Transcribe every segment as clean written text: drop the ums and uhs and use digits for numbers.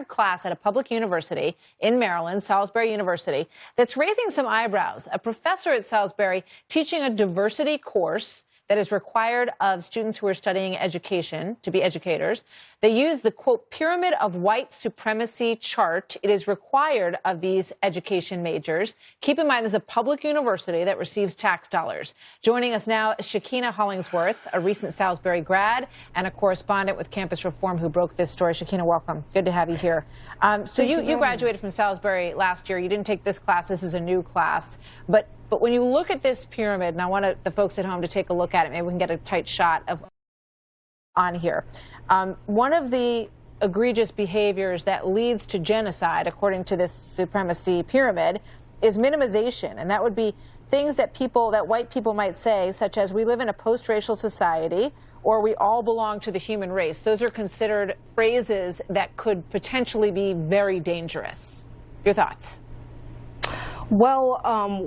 class at a public university in Maryland, Salisbury University, that's raising some eyebrows. A professor at Salisbury teaching a diversity course that is required of students who are studying education to be educators. They use the, quote, pyramid of white supremacy chart. It is required of these education majors. Keep in mind, this is a public university that receives tax dollars. Joining us now is Shekinah Hollingsworth, a recent Salisbury grad and a correspondent with Campus Reform who broke this story. Shekinah, welcome. Good to have you here. So you graduated from Salisbury last year. You didn't take this class. This is a new class. But when you look at this pyramid, and I want the folks at home to take a look at it, maybe we can get a tight shot of on here. One of the egregious behaviors that leads to genocide, according to this supremacy pyramid, is minimization, and that would be things that white people might say, such as "we live in a post-racial society" or "we all belong to the human race." Those are considered phrases that could potentially be very dangerous. Your thoughts? Well,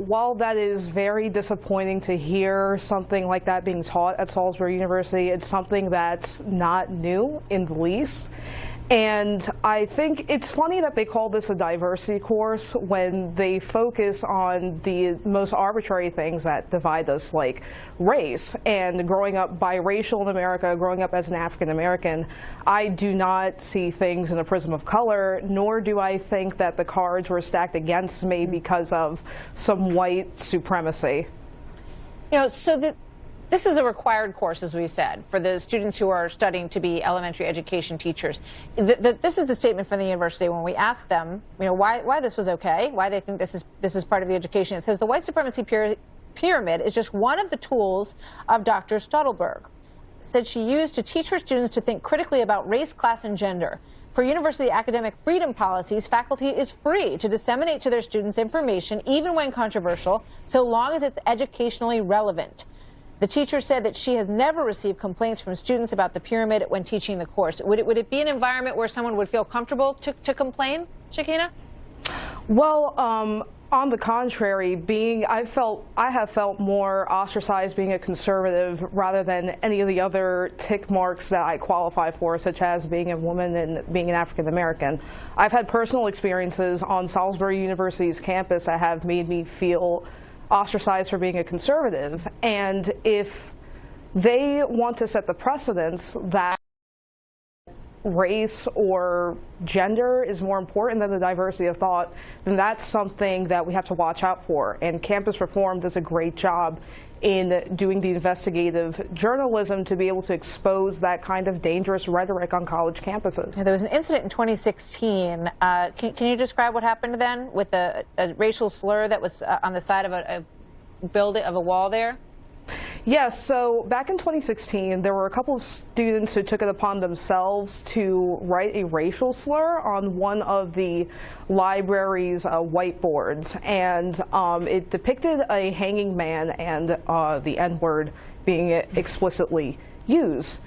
while that is very disappointing to hear something like that being taught at Salisbury University, it's something that's not new in the least. And I think it's funny that they call this a diversity course when they focus on the most arbitrary things that divide us, like race. And growing up biracial in America, growing up as an African American, I do not see things in a prism of color, nor do I think that the cards were stacked against me because of some white supremacy. You know, so this is a required course, as we said, for the students who are studying to be elementary education teachers. This is the statement from the university when we asked them, you know, why this was okay, why they think this is part of the education. It says the white supremacy pyramid is just one of the tools of Dr. Stuttelberg. Said she used to teach her students to think critically about race, class, and gender. For university academic freedom policies, faculty is free to disseminate to their students information, even when controversial, so long as it's educationally relevant. The teacher said that she has never received complaints from students about the pyramid when teaching the course. Would it be an environment where someone would feel comfortable to complain, Shekinah? Well, on the contrary, I have felt more ostracized being a conservative rather than any of the other tick marks that I qualify for, such as being a woman and being an African American. I've had personal experiences on Salisbury University's campus that have made me feel ostracized for being a conservative, and if they want to set the precedence that race or gender is more important than the diversity of thought, then that's something that we have to watch out for. And Campus Reform does a great job in doing the investigative journalism to be able to expose that kind of dangerous rhetoric on college campuses. Now, there was an incident in 2016. Can you describe what happened then with a racial slur that was on the side of a building, of a wall there? Yes, so back in 2016, there were a couple of students who took it upon themselves to write a racial slur on one of the library's whiteboards, and it depicted a hanging man and the N-word being explicitly used.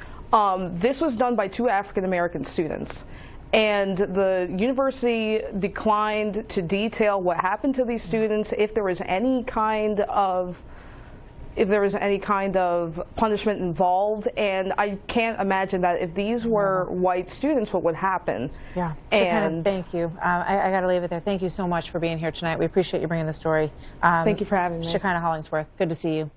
This was done by 2 African American students, and the university declined to detail what happened to these students, if there was any kind of punishment involved, and I can't imagine that if these were white students, what would happen. Yeah, and thank you. I got to leave it there. Thank you so much for being here tonight. We appreciate you bringing the story. Thank you for having me. Shekinah Hollingsworth, good to see you.